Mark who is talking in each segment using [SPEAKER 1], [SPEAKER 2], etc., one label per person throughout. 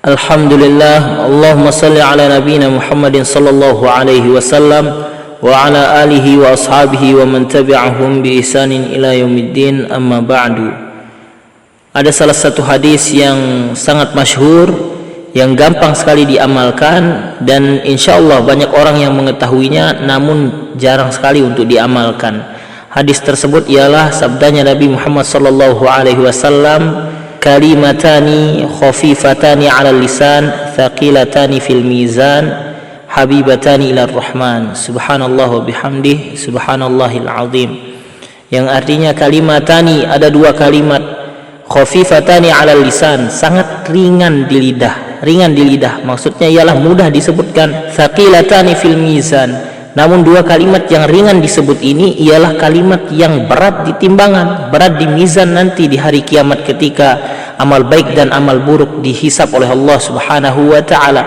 [SPEAKER 1] Alhamdulillah, Allahumma salli ala nabiyina Muhammadin sallallahu alaihi wasallam wa ala alihi wa ashabihi wa man tabi'ahum bi ihsanin ila yaumiddin, amma ba'du. Ada salah satu hadis yang sangat masyhur, yang gampang sekali diamalkan, dan insyaallah banyak orang yang mengetahuinya namun jarang sekali untuk diamalkan. Hadis tersebut ialah sabdanya Nabi Muhammad sallallahu alaihi wasallam, kalimatani khafifatani 'ala lisan thaqilatani fil mizan habibatani ila rahman subhanallah wa bihamdih subhanallahil azim. Yang artinya kalimatani, ada dua kalimat, khafifatani 'ala lisan, sangat ringan di lidah. Ringan di lidah maksudnya ialah mudah disebutkan. Thaqilatani fil mizan, namun dua kalimat yang ringan disebut ini ialah kalimat yang berat di timbangan, berat di mizan nanti di hari kiamat ketika amal baik dan amal buruk dihisab oleh Allah Subhanahu wa taala.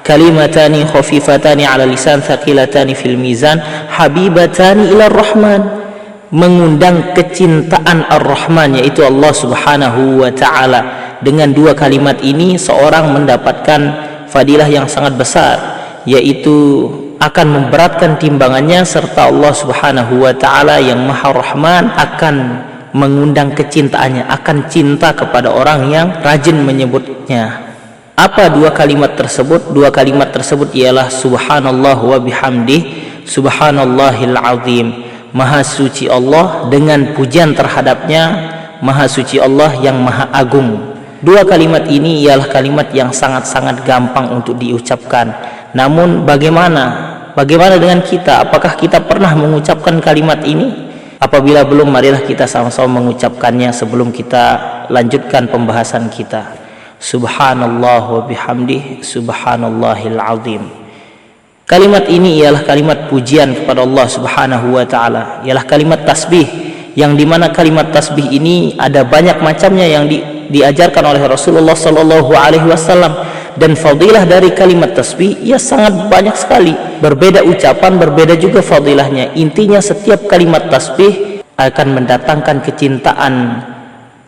[SPEAKER 1] Kalimatani khafifatani 'ala lisan thaqilatani fil mizan habibatani ila rahman, mengundang kecintaan ar-Rahman, yaitu Allah Subhanahu wa taala. Dengan dua kalimat ini seorang mendapatkan fadilah yang sangat besar, yaitu akan memberatkan timbangannya, serta Allah Subhanahu wa taala yang Maha Rahman akan mengundang kecintaannya, akan cinta kepada orang yang rajin menyebutnya. Apa dua kalimat tersebut? Dua kalimat tersebut ialah subhanallah wa bihamdih subhanallahil azim. Maha suci Allah dengan pujian terhadapnya, maha suci Allah yang maha agung. Dua kalimat ini ialah kalimat yang sangat-sangat gampang untuk diucapkan. Namun bagaimana dengan kita? Apakah kita pernah mengucapkan kalimat ini? Apabila belum, marilah kita sama-sama mengucapkannya sebelum kita lanjutkan pembahasan kita. Subhanallah wa bihamdih subhanallahil azim. Kalimat ini ialah kalimat pujian kepada Allah Subhanahu wa taala, ialah kalimat tasbih, yang dimana kalimat tasbih ini ada banyak macamnya yang diajarkan oleh Rasulullah sallallahu alaihi wasallam. Dan fadilah dari kalimat tasbih ia sangat banyak sekali, berbeda ucapan, berbeda juga fadilahnya. Intinya setiap kalimat tasbih akan mendatangkan kecintaan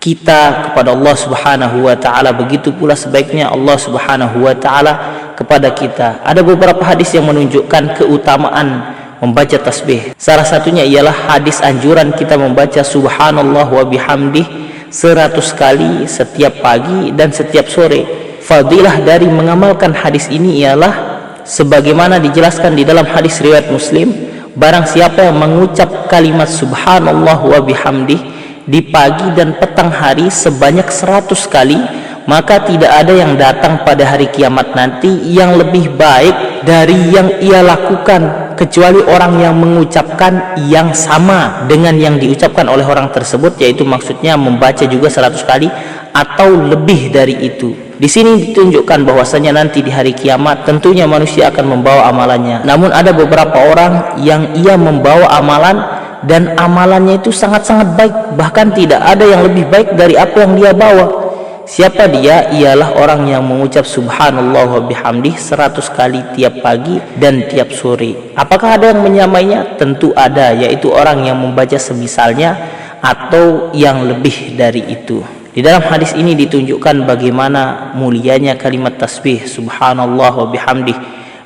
[SPEAKER 1] kita kepada Allah Subhanahu wa taala. Begitu pula sebaiknya Allah Subhanahu wa taala kepada kita. Ada beberapa hadis yang menunjukkan keutamaan membaca tasbih. Salah satunya ialah hadis anjuran kita membaca subhanallah wa bihamdih 100 kali setiap pagi dan setiap sore. Fadilah dari mengamalkan hadis ini ialah sebagaimana dijelaskan di dalam hadis riwayat Muslim, barang siapa yang mengucap kalimat subhanallah wa bihamdih di pagi dan petang hari sebanyak 100 kali, maka tidak ada yang datang pada hari kiamat nanti yang lebih baik dari yang ia lakukan, kecuali orang yang mengucapkan yang sama dengan yang diucapkan oleh orang tersebut, yaitu maksudnya membaca juga 100 kali atau lebih dari itu. Di sini ditunjukkan bahwasanya nanti di hari kiamat tentunya manusia akan membawa amalannya. Namun ada beberapa orang yang ia membawa amalan dan amalannya itu sangat-sangat baik, bahkan tidak ada yang lebih baik dari apa yang dia bawa. Siapa dia? Ialah orang yang mengucap subhanallah wa bihamdih 100 kali tiap pagi dan tiap sore. Apakah ada yang menyamainya? Tentu ada, yaitu orang yang membaca semisalnya atau yang lebih dari itu. Di dalam hadis ini ditunjukkan bagaimana mulianya kalimat tasbih subhanallah wa bihamdih,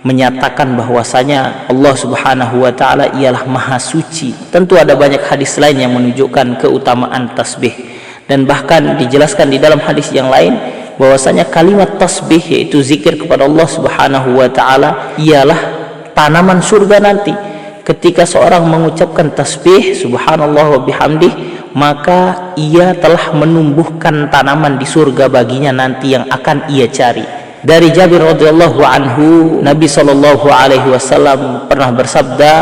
[SPEAKER 1] menyatakan bahwasanya Allah Subhanahu wa taala ialah maha suci. Tentu ada banyak hadis lain yang menunjukkan keutamaan tasbih, dan bahkan dijelaskan di dalam hadis yang lain bahwasanya kalimat tasbih, yaitu zikir kepada Allah Subhanahu wa taala, ialah tanaman surga nanti. Ketika seorang mengucapkan tasbih subhanallah wa bihamdih, maka ia telah menumbuhkan tanaman di surga baginya nanti yang akan ia cari. Dari Jabir radhiyallahu anhu, Nabi sallallahu alaihi wasallam pernah bersabda,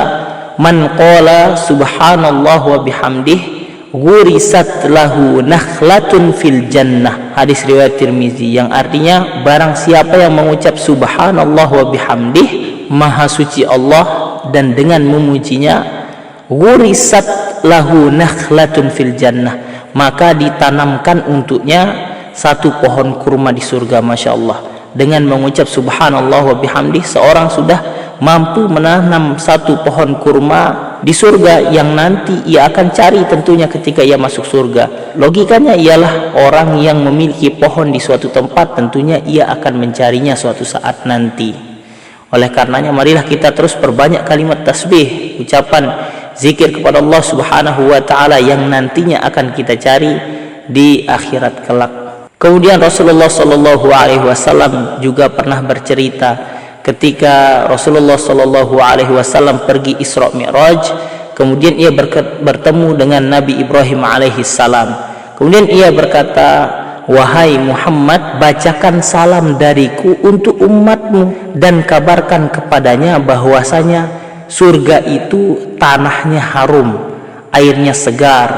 [SPEAKER 1] man qala subhanallah wa bihamdih ghurisat lahu nakhlatun fil jannah. Hadis riwayat Tirmizi, yang artinya barang siapa yang mengucap subhanallah wa bihamdih, maha suci Allah, dan dengan memujinya, ghurisat lahu nakhlatun fil jannah, maka ditanamkan untuknya satu pohon kurma di surga. Masya Allah. Dengan mengucap subhanallah wa bihamdih, seorang sudah mampu menanam satu pohon kurma di surga yang nanti ia akan cari tentunya ketika ia masuk surga. Logikanya ialah orang yang memiliki pohon di suatu tempat tentunya ia akan mencarinya suatu saat nanti. Oleh karenanya marilah kita terus perbanyak kalimat tasbih, ucapan zikir kepada Allah Subhanahu wa taala yang nantinya akan kita cari di akhirat kelak. Kemudian Rasulullah sallallahu alaihi wasallam juga pernah bercerita ketika Rasulullah sallallahu alaihi wasallam pergi Isra Mi'raj, kemudian ia bertemu dengan Nabi Ibrahim alaihi salam. Kemudian ia berkata, "Wahai Muhammad, bacakan salam dariku untuk umatmu dan kabarkan kepadanya bahwasanya surga itu tanahnya harum, airnya segar,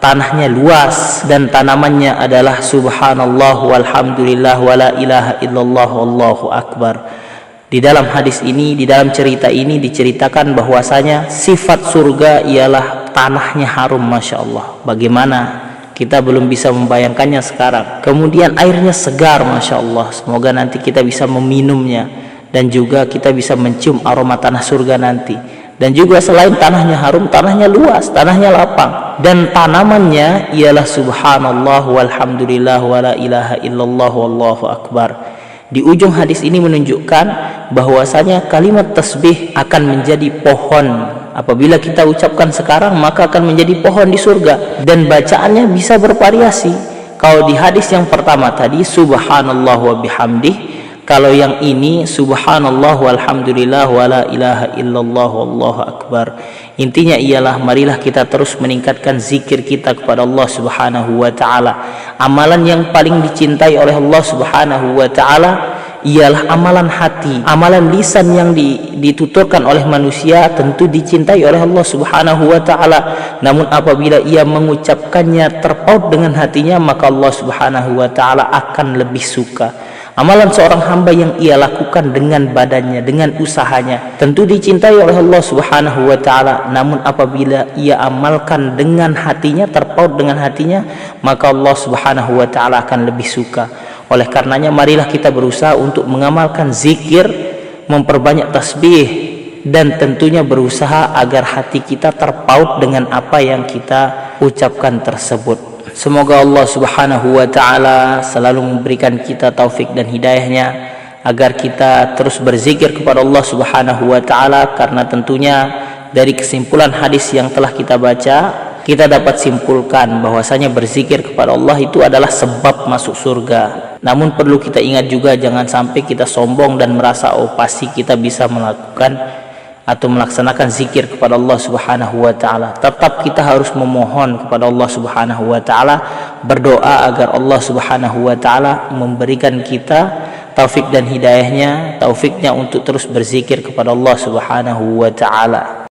[SPEAKER 1] tanahnya luas, dan tanamannya adalah subhanallah walhamdulillah wala ilaha illallah wallahu akbar." Di dalam hadis ini, di dalam cerita ini diceritakan bahwasanya sifat surga ialah tanahnya harum, Masya Allah. Bagaimana kita belum bisa membayangkannya sekarang. Kemudian airnya segar, Masya Allah. Semoga nanti kita bisa meminumnya dan juga kita bisa mencium aroma tanah surga nanti. Dan juga selain tanahnya harum, tanahnya luas, tanahnya lapang, dan tanamannya ialah subhanallah walhamdulillah wala ilaha illallah wallahu akbar. Di ujung hadis ini menunjukkan bahwasanya kalimat tasbih akan menjadi pohon. Apabila kita ucapkan sekarang maka akan menjadi pohon di surga, dan bacaannya bisa bervariasi. Kalau di hadis yang pertama tadi subhanallah wa bihamdih, kalau yang ini subhanallah walhamdulillah wala ilaha illallah wallahu akbar. Intinya ialah marilah kita terus meningkatkan zikir kita kepada Allah Subhanahu wa taala. Amalan yang paling dicintai oleh Allah Subhanahu wa taala ialah amalan hati. Amalan lisan yang dituturkan oleh manusia tentu dicintai oleh Allah Subhanahu wa taala. Namun apabila ia mengucapkannya terpaut dengan hatinya, maka Allah Subhanahu wa taala akan lebih suka. Amalan seorang hamba yang ia lakukan dengan badannya, dengan usahanya, tentu dicintai oleh Allah Subhanahu wa taala. Namun apabila ia amalkan dengan hatinya, terpaut dengan hatinya, maka Allah Subhanahu wa taala akan lebih suka. Oleh karenanya marilah kita berusaha untuk mengamalkan zikir, memperbanyak tasbih, dan tentunya berusaha agar hati kita terpaut dengan apa yang kita ucapkan tersebut. Semoga Allah Subhanahu wa taala selalu memberikan kita taufik dan hidayahnya agar kita terus berzikir kepada Allah Subhanahu wa taala, karena tentunya dari kesimpulan hadis yang telah kita baca, kita dapat simpulkan bahwasanya berzikir kepada Allah itu adalah sebab masuk surga. Namun perlu kita ingat juga, jangan sampai kita sombong dan merasa oh pasti kita bisa melakukan atau melaksanakan zikir kepada Allah Subhanahu wa taala. Tetap kita harus memohon kepada Allah Subhanahu wa taala, berdoa agar Allah Subhanahu wa taala memberikan kita taufik dan hidayahnya, taufiknya untuk terus berzikir kepada Allah Subhanahu wa taala.